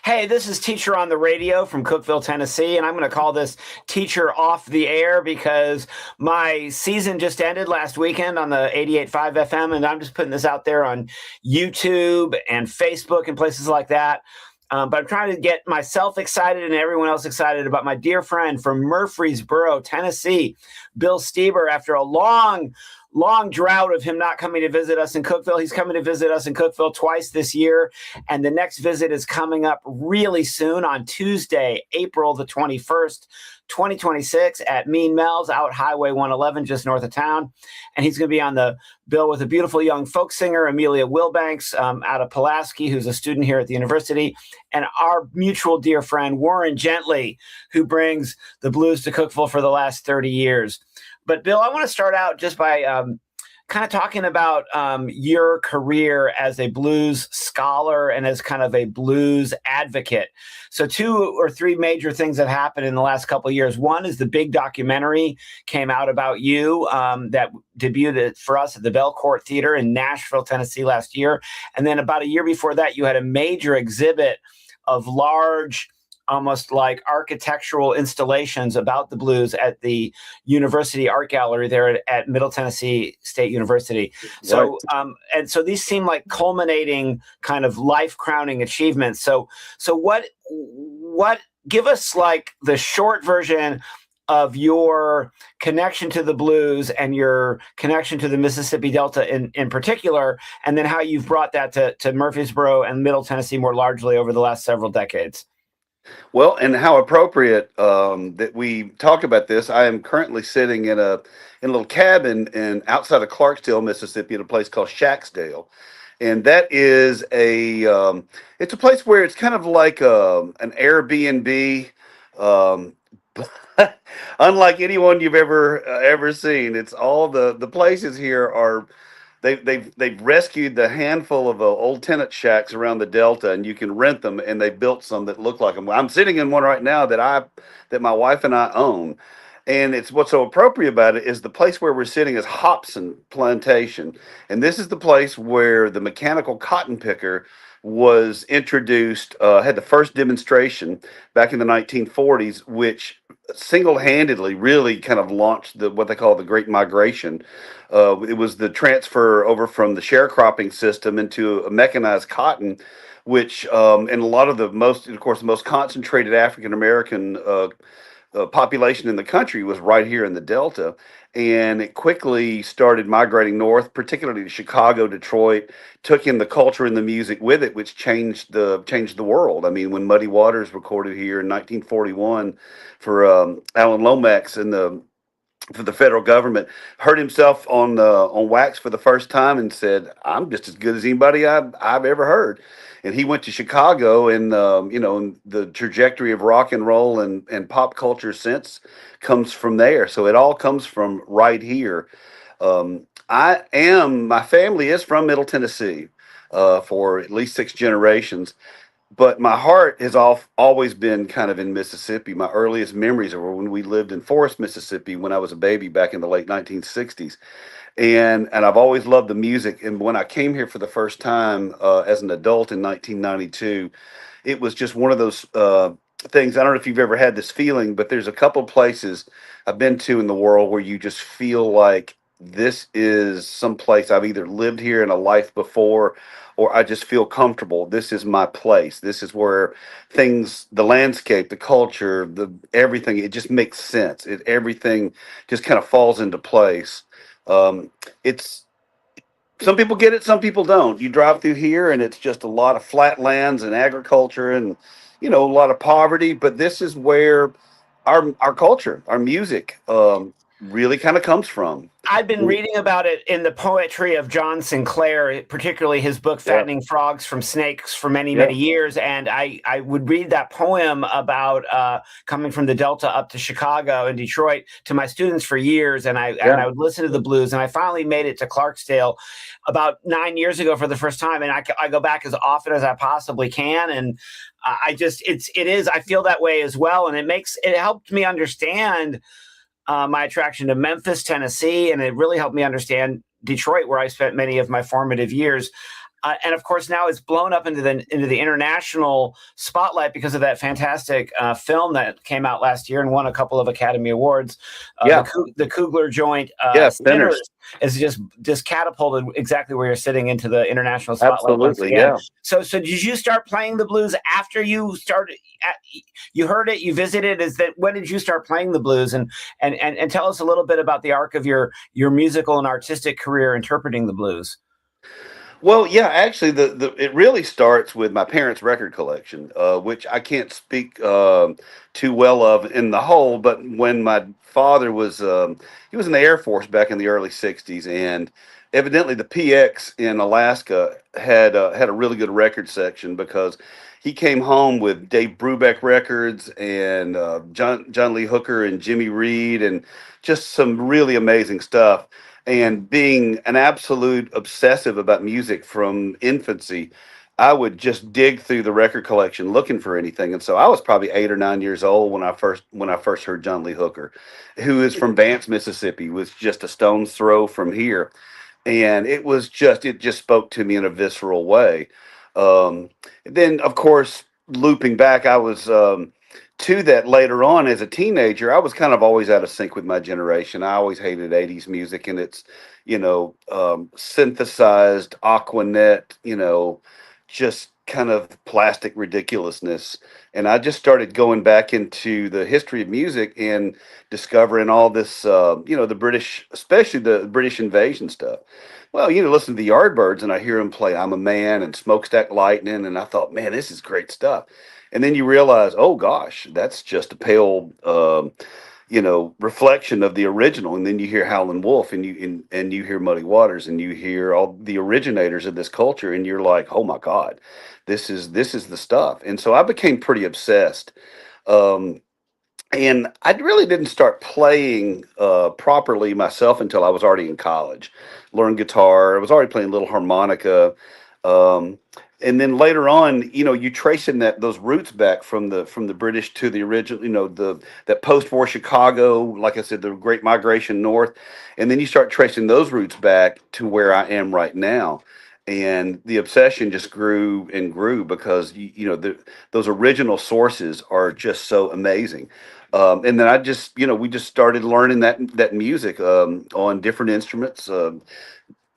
Hey, this is Teacher on the Radio from Cookeville, Tennessee, and I'm going to call this Teacher off the air because my season just ended last weekend on the 88.5 FM, and I'm just putting this out there on YouTube and Facebook and places like that. But I'm trying to get myself excited and everyone else excited about my dear friend from Murfreesboro, Tennessee, Bill Steber. After a long drought of him not coming to visit us in Cookeville, he's coming to visit us in Cookeville twice this year. And the next visit is coming up really soon on Tuesday, April the 21st, 2026 at Mean Mel's out Highway 111, just north of town. And he's going to be on the bill with a beautiful young folk singer, Amelia Wilbanks, out of Pulaski, who's a student here at the university, and our mutual dear friend, Warren Gently, who brings the blues to Cookeville for the last 30 years. But Bill, I want to start out just by kind of talking about your career as a blues scholar and as kind of a blues advocate. So 2 or 3 major things have happened in the last couple of years. One is the big documentary came out about you that debuted for us at the Belcourt Theater in Nashville, Tennessee last year. And then about a year before that, you had a major exhibit of large, almost like architectural installations about the blues at the University Art Gallery there at Middle Tennessee State University. So, and so these seem like culminating kind of life crowning achievements. So what give us like the short version of your connection to the blues and your connection to the Mississippi Delta in particular, and then how you've brought that to Murfreesboro and Middle Tennessee more largely over the last several decades. Well, and how appropriate that we talk about this. I am currently sitting in a little cabin outside of Clarksdale, Mississippi, at a place called Shacksdale, and that is it's a place where it's kind of like an Airbnb, unlike anyone you've ever seen. It's all the places here are. They've rescued the handful of old tenant shacks around the Delta, and you can rent them. And they built some that look like them. I'm sitting in one right now that my wife and I own, and it's what's so appropriate about it is the place where we're sitting is Hobson Plantation, and this is the place where the mechanical cotton picker was introduced. Had the first demonstration back in the 1940s, which single-handedly really kind of launched what they call the Great Migration. It was the transfer over from the sharecropping system into a mechanized cotton, which and a lot of the most concentrated African American population in the country was right here in the Delta. And it quickly started migrating north, particularly to Chicago, Detroit, took in the culture and the music with it, which changed the world. I mean, when Muddy Waters recorded here in 1941 for Alan Lomax for the federal government, heard himself on wax for the first time and said, "I'm just as good as anybody I've ever heard." And he went to Chicago, and and the trajectory of rock and roll and pop culture since comes from there. So it all comes from right here. My family is from Middle Tennessee for at least 6 generations. But my heart has always been kind of in Mississippi. My earliest memories are when we lived in Forest, Mississippi, when I was a baby back in the late 1960s. And I've always loved the music. And when I came here for the first time as an adult in 1992, it was just one of those things. I don't know if you've ever had this feeling, but there's a couple places I've been to in the world where you just feel like this is some place I've either lived here in a life before, or I just feel comfortable. This is my place. This is where things, the landscape, the culture, everything, it just makes sense. Everything just kind of falls into place. It's some people get it, some people don't. You drive through here and it's just a lot of flat lands and agriculture and a lot of poverty. But this is where our culture, our music, really kind of comes from. I've been reading about it in the poetry of John Sinclair, particularly his book Fattening Frogs from Snakes, for many years. And I would read that poem about coming from the Delta up to Chicago and Detroit to my students for years. And I would listen to the blues. And I finally made it to Clarksdale about 9 years ago for the first time. And I go back as often as I possibly can. And I feel that way as well. And it helped me understand my attraction to Memphis, Tennessee, and it really helped me understand Detroit, where I spent many of my formative years. and of course now it's blown up into the international spotlight because of that fantastic film that came out last year and won a couple of Academy Awards. Yeah. The Kugler joint, Yeah. Sinners, Sinners. is just catapulted exactly where you're sitting into the international spotlight once Absolutely. again. Yeah. So did you start playing the blues after you started? You heard it, you visited. Is that when did you start playing the blues? And tell us a little bit about the arc of your musical and artistic career interpreting the blues. Well, yeah, actually, the it really starts with my parents' record collection, which I can't speak too well of in the whole. But when my father was, he was in the Air Force back in the early '60s, and evidently the PX in Alaska had a really good record section because he came home with Dave Brubeck records and John Lee Hooker and Jimmy Reed and just some really amazing stuff. And being an absolute obsessive about music from infancy, I would just dig through the record collection looking for anything. And so I was probably 8 or 9 years old when I first heard John Lee Hooker, who is from Vance, Mississippi, was just a stone's throw from here. And it just spoke to me in a visceral way. Um, then of course, looping back, I was to that later on as a teenager. I was kind of always out of sync with my generation. I always hated '80s music and its, synthesized Aquanet, just kind of plastic ridiculousness. And I just started going back into the history of music and discovering all this, the British, especially the British invasion stuff. Well, listen to the Yardbirds and I hear them play I'm a Man and Smokestack Lightning. And I thought, man, this is great stuff. And then you realize, oh gosh, that's just a pale, reflection of the original. And then you hear Howlin' Wolf, and you hear Muddy Waters, and you hear all the originators of this culture, and you're like, oh my God, this is the stuff. And so I became pretty obsessed. Um, and I really didn't start playing properly myself until I was already in college. Learned guitar. I was already playing a little harmonica, um, and then later on, you tracing those roots back from the British to the original. The that post-war Chicago, like I said, the Great Migration North, and then you start tracing those roots back to where I am right now. And the obsession just grew and grew because those original sources are just so amazing. And then we just started learning that music on different instruments,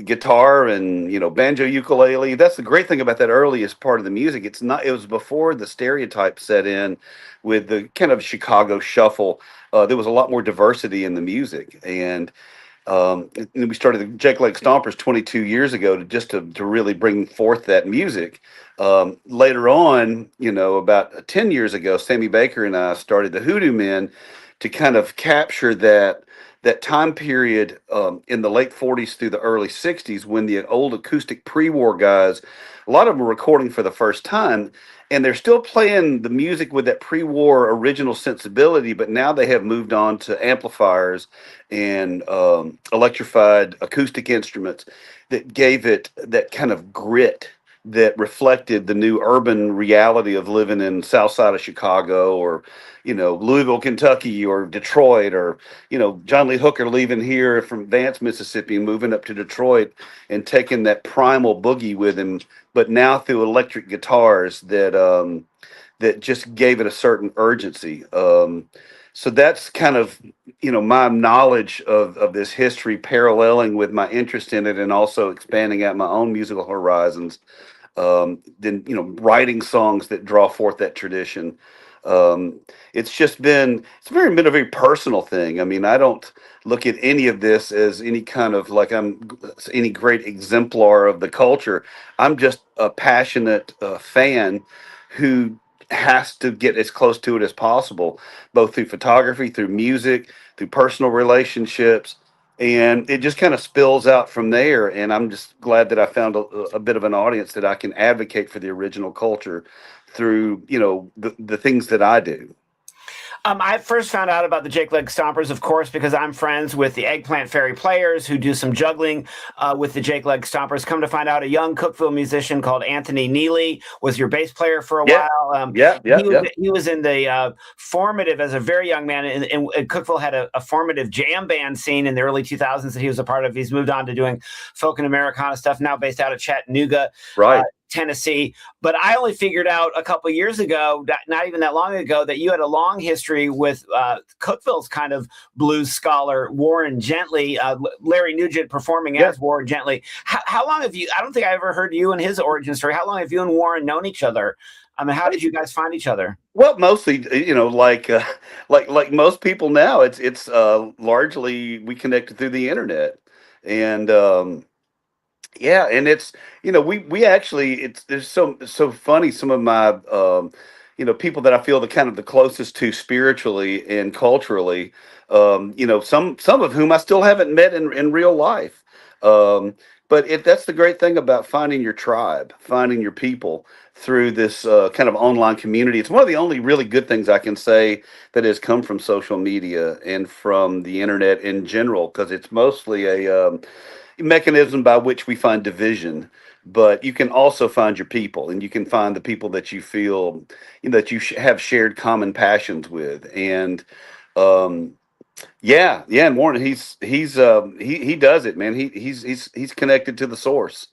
guitar and banjo, ukulele. That's the great thing about that earliest part of the music. It was before the stereotype set in with the kind of Chicago shuffle. There was a lot more diversity in the music, and we started the Jake Leg Stompers 22 years ago to really bring forth that music. Later on, about 10 years ago, Sammy Baker and I started the Hoodoo Men to kind of capture that time period in the late 40s through the early 60s when the old acoustic pre-war guys, a lot of them were recording for the first time, and they're still playing the music with that pre-war original sensibility, but now they have moved on to amplifiers and electrified acoustic instruments that gave it that kind of grit that reflected the new urban reality of living in South Side of Chicago, or Louisville, Kentucky, or Detroit, or John Lee Hooker leaving here from Vance, Mississippi, and moving up to Detroit and taking that primal boogie with him, but now through electric guitars that just gave it a certain urgency. So that's kind of my knowledge of this history paralleling with my interest in it, and also expanding out my own musical horizons. Then writing songs that draw forth that tradition. um, been a very personal thing. I mean, I don't look at any of this as any kind of like any great exemplar of the culture. I'm just a passionate fan who has to get as close to it as possible, both through photography, through music, through personal relationships, and it just kind of spills out from there. And I'm just glad that I found a bit of an audience that I can advocate for the original culture through the things that I do. I first found out about the Jake Leg Stompers, of course, because I'm friends with the Eggplant Fairy Players who do some juggling with the Jake Leg Stompers. Come to find out, a young Cookeville musician called Anthony Neely was your bass player for a Yeah, while. yeah, yeah, yeah. He was in the formative as a very young man, and Cookeville had a formative jam band scene in the early 2000s that he was a part of. He's moved on to doing folk and Americana stuff, now based out of Chattanooga, Right. Tennessee. But I only figured out a couple of years ago, not even that long ago, that you had a long history with Cookeville's kind of blues scholar, Warren Gently, Larry Nugent performing Yeah. as Warren Gently. How long have you, I don't think I ever heard you and his origin story. How long have you and Warren known each other? I mean, how did you guys find each other? Well, mostly, like most people now, it's largely we connected through the internet, and yeah, and it's we actually it's there's so funny. Some of my people that I feel the kind of the closest to spiritually and culturally, some of whom I still haven't met in real life. But that's the great thing about finding your tribe, finding your people through this kind of online community. It's one of the only really good things I can say that has come from social media and from the internet in general, because it's mostly a mechanism by which we find division, but you can also find your people, and you can find the people that you feel that you have shared common passions with. And um yeah, and Warren, he does it, man. He's connected to the source.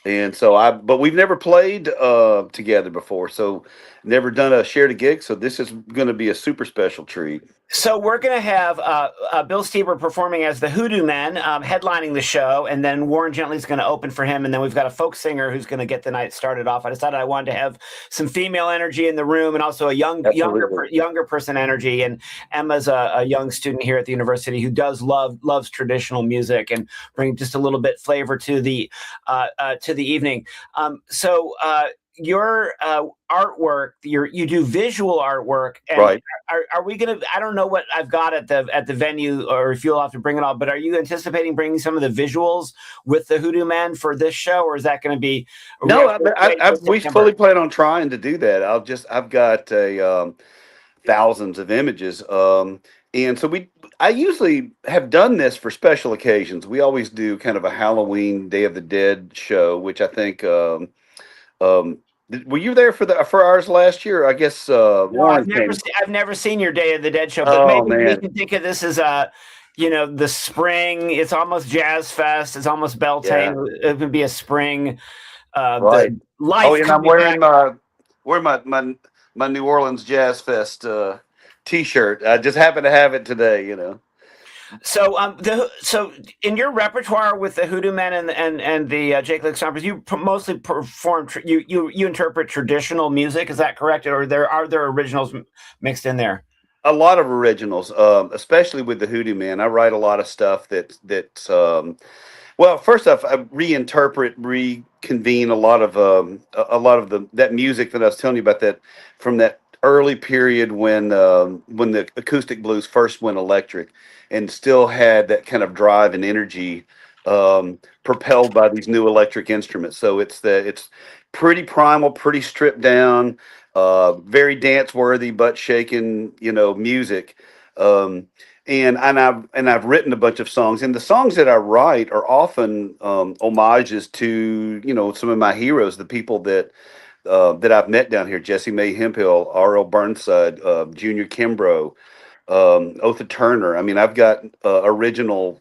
And so but we've never played together before, so never done a shared a gig, so this is going to be a super special treat. So we're going to have Bill Steber performing as the Hoodoo Men, headlining the show, and then Warren Gently's going to open for him, and then we've got a folk singer who's going to get the night started off. I decided I wanted to have some female energy in the room, and also a younger person energy. And Emma's a young student here at the university who loves traditional music and bring just a little bit flavor to the evening. Your artwork, you do visual artwork, and Right. are we gonna? I don't know what I've got at the venue, or if you'll have to bring it all. But are you anticipating bringing some of the visuals with the Hoodoo Men for this show, or is that going to be? No, we fully plan on trying to do that. I've got thousands of images, and so I usually have done this for special occasions. We always do kind of a Halloween Day of the Dead show, which I think. Um, were you there for ours last year? I guess No, Warren came. I've never seen your Day of the Dead show, but Oh maybe we man, can think of this as the spring. It's almost Jazz Fest. It's almost yeah, Beltane. It would be a spring. right. The life Oh, and I'm coming back. wearing my New Orleans Jazz Fest T-shirt. I just happen to have it today. So, so in your repertoire with the Hoodoo Men and the Jake Leg Stompers, you mostly perform. You interpret traditional music. Is that correct? Or are there originals mixed in there? A lot of originals, especially with the Hoodoo Man. I write a lot of stuff that's well, first off, I reinterpret, reconvene a lot of that music that I was telling you about, that from that early period when the acoustic blues first went electric, and still had that kind of drive and energy, propelled by these new electric instruments. So it's pretty primal, pretty stripped down, very dance worthy, butt shaking, music. Um, and I've written a bunch of songs, and the songs that I write are often homages to some of my heroes, the people that I've met down here: Jesse May Hemphill, R.L. Burnside, Junior Kimbrough, Otha Turner. I mean, I've got original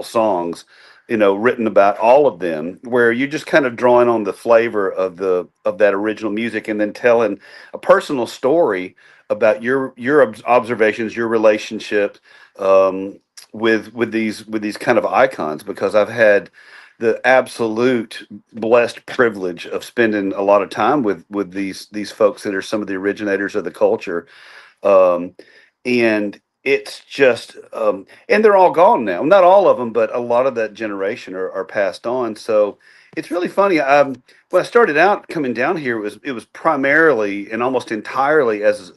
songs, written about all of them, where you're just kind of drawing on the flavor of that original music, and then telling a personal story about your observations, your relationship, with these kind of icons, because I've had the absolute blessed privilege of spending a lot of time with these folks that are some of the originators of the culture. Um, and it's just and they're all gone now. Not all of them, but a lot of that generation are passed on. So it's really funny. When I started out coming down here, it was primarily and almost entirely as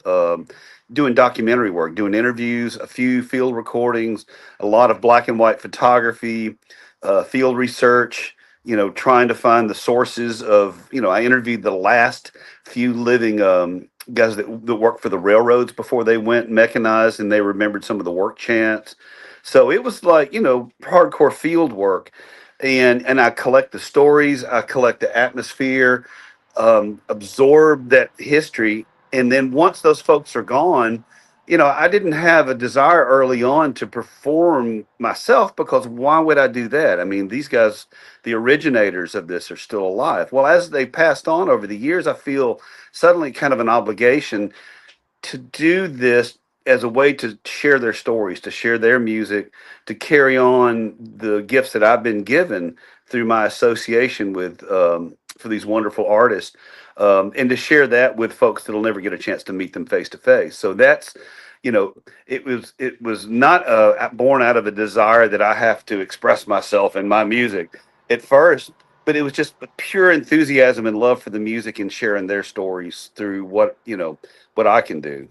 doing documentary work, doing interviews, a few field recordings, a lot of black and white photography, field research. Trying to find the sources of. I interviewed the last few living guys that worked for the railroads before they went mechanized, and they remembered some of the work chants. So it was like, hardcore field work. And I collect the stories, I collect the atmosphere, absorb that history. And then once those folks are gone, I didn't have a desire early on to perform myself, because why would I do that? I mean, these guys, the originators of this, are still alive. Well, as they passed on over the years, I feel suddenly kind of an obligation to do this as a way to share their stories, to share their music, to carry on the gifts that I've been given through my association with, for these wonderful artists, and to share that with folks that'll never get a chance to meet them face to face. So that's, it was not born out of a desire that I have to express myself in my music at first, but it was just a pure enthusiasm and love for the music and sharing their stories through what I can do.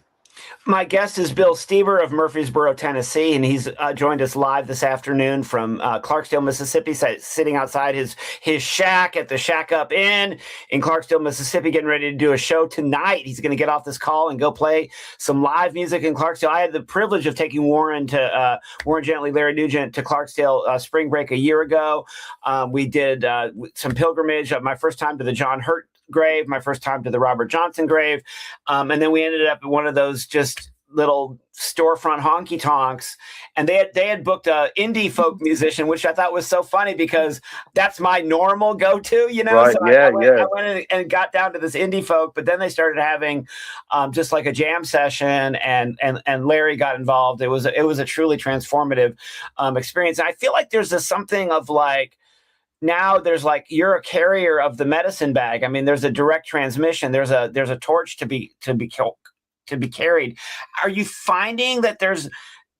My guest is Bill Steber of Murfreesboro, Tennessee, and he's joined us live this afternoon from Clarksdale, Mississippi, sitting outside his shack at the Shack Up Inn in Clarksdale, Mississippi, getting ready to do a show tonight. He's going to get off this call and go play some live music in Clarksdale. I had the privilege of taking Warren Gently, Larry Nugent to Clarksdale spring break a year ago. We did some pilgrimage. My first time to the John Hurt grave, my first time to the Robert Johnson grave. And then we ended up at one of those just little storefront honky tonks, and they had booked a indie folk musician, which I thought was so funny because that's my normal go-to, Right. So Yeah. I Yeah. went in and got down to this indie folk, but then they started having just like a jam session, and Larry got involved. It was a truly transformative experience. And I feel like there's something of like, now there's like, you're a carrier of the medicine bag. I mean, there's a direct transmission. There's a torch to be carried. Are you finding that there's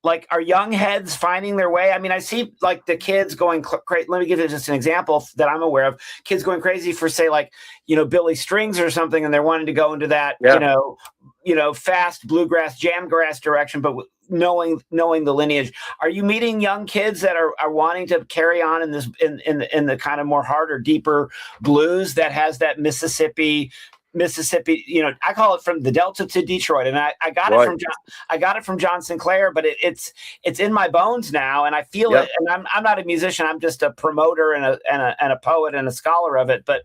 like, are young heads finding their way? I mean, I see like the kids going crazy. Let me give you just an example that I'm aware of. Kids going crazy for, say, like, Billy Strings or something, and they're wanting to go into that, Yeah. fast bluegrass, jamgrass direction, but knowing the lineage. Are you meeting young kids that are wanting to carry on in this in the kind of more harder, deeper blues that has that Mississippi, I call it from the Delta to Detroit, and I got it Right. from John Sinclair, but it's in my bones now, and I feel Yep. it. And I'm not a musician; I'm just a promoter and a poet and a scholar of it. But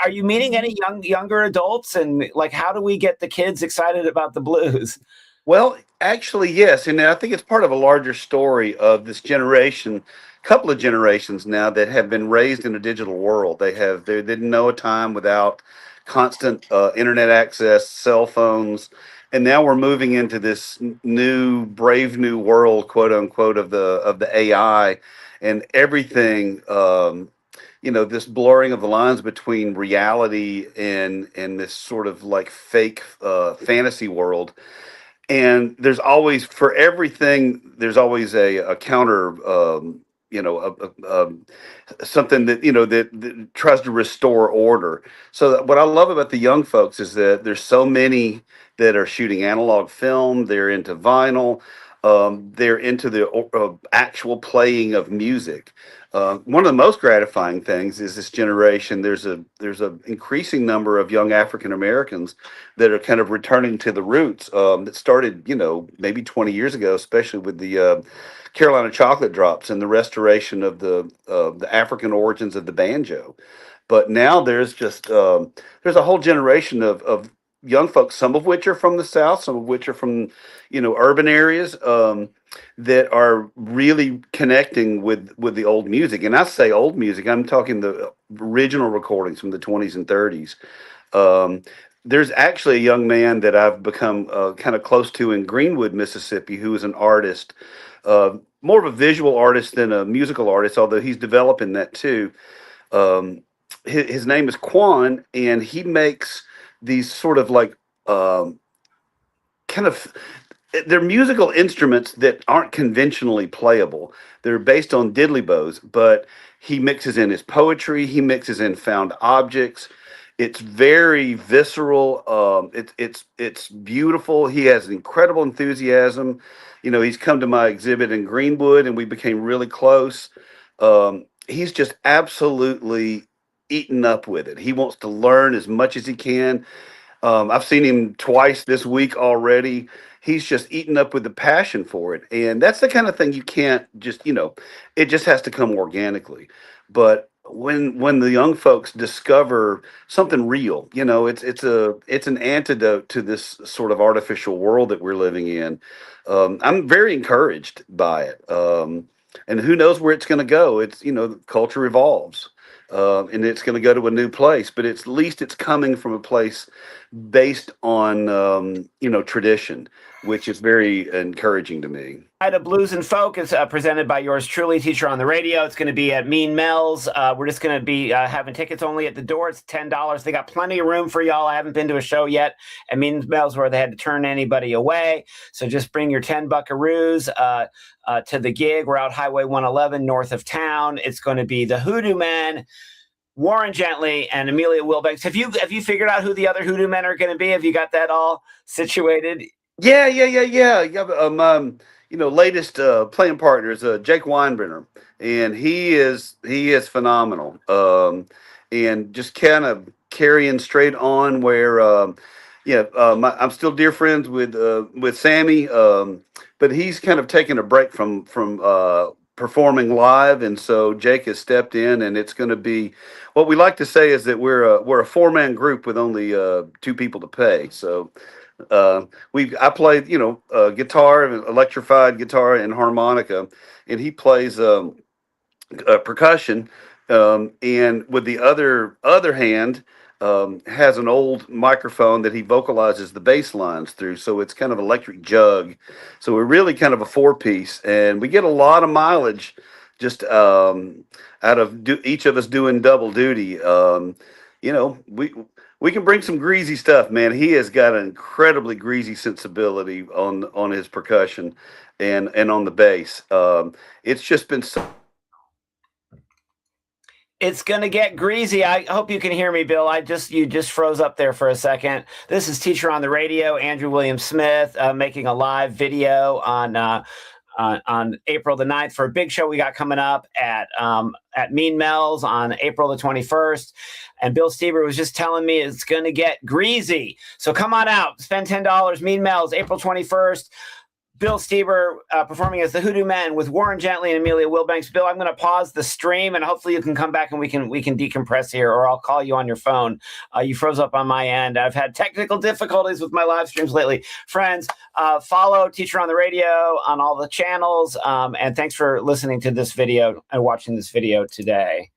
are you meeting any younger adults, and like, how do we get the kids excited about the blues? Well, actually, yes, and I think it's part of a larger story of this generation, couple of generations now, that have been raised in a digital world. They didn't know a time without constant internet access, cell phones, and now we're moving into this new, brave new world, quote unquote, of the AI and everything. This blurring of the lines between reality and this sort of like fake fantasy world. And there's always, for everything, there's always a counter, you know something that tries to restore order. So what I love about the young folks is that there's so many that are shooting analog film, they're into vinyl, they're into the actual playing of music. One of the most gratifying things is this generation. There's a increasing number of young African Americans that are kind of returning to the roots, that started, maybe 20 years ago, especially with the Carolina Chocolate Drops and the restoration of the African origins of the banjo. But now there's a whole generation of young folks, some of which are from the South, some of which are from urban areas, that are really connecting with the old music. And I say old music, I'm talking the original recordings from the 20s and 30s. Um, there's actually a young man that I've become kind of close to in Greenwood, Mississippi, who is an artist, more of a visual artist than a musical artist, although he's developing that too. Um, his name is Quan, and he makes these sort of like, kind of, they're musical instruments that aren't conventionally playable. They're based on diddley bows, but he mixes in his poetry. He mixes in found objects. It's very visceral. It's beautiful. He has incredible enthusiasm. He's come to my exhibit in Greenwood, and we became really close. He's just absolutely eaten up with it. He wants to learn as much as he can. I've seen him twice this week already. He's just eaten up with the passion for it. And that's the kind of thing you can't just, it just has to come organically. But when the young folks discover something real, it's an antidote to this sort of artificial world that we're living in. I'm very encouraged by it. And who knows where it's going to go? Culture evolves. And it's going to go to a new place, but at least it's coming from a place based on tradition, which is very encouraging to me. Night of Blues and Folk is presented by yours truly, Teacher on the Radio. It's going to be at Mean Mel's. We're just going to be having tickets only at the door. It's $10. They got plenty of room for y'all. I haven't been to a show yet at Mean Mel's where they had to turn anybody away. So just bring your 10 buckaroos to the gig. We're out Highway 111 north of town. It's going to be the Hoodoo Men, Warren Gently, and Amelia Wilbanks. Have you figured out who the other Hoodoo Men are going to be? Have you got that all situated? Yeah. Latest playing partner is Jake Weinbrenner, and he is phenomenal. And just kind of carrying straight on where, I'm still dear friends with Sammy, but he's kind of taking a break from performing live, and so Jake has stepped in, and it's going to be what we like to say is that we're a 4-man group with only 2 people to pay. So. I play, guitar, electrified guitar, and harmonica, and he plays percussion. And with the other hand, has an old microphone that he vocalizes the bass lines through. So it's kind of electric jug. So we're really kind of a 4-piece, and we get a lot of mileage just out of each of us doing double duty. We can bring some greasy stuff, man. He has got an incredibly greasy sensibility on his percussion and on the bass. It's just been so. It's going to get greasy. I hope you can hear me, Bill. You just froze up there for a second. This is Teacher on the Radio, Andrew William Smith, making a live video on April the 9th for a big show we got coming up at Mean Mel's on April the 21st. And Bill Steber was just telling me it's going to get greasy. So come on out, spend $10. Mean Mel's, April 21st. Bill Steber performing as the Hoodoo Men with Warren Gently and Amelia Wilbanks. Bill, I'm going to pause the stream, and hopefully you can come back and we can decompress here, or I'll call you on your phone. You froze up on my end. I've had technical difficulties with my live streams lately. Friends, follow Teacher on the Radio on all the channels, and thanks for listening to this video and watching this video today.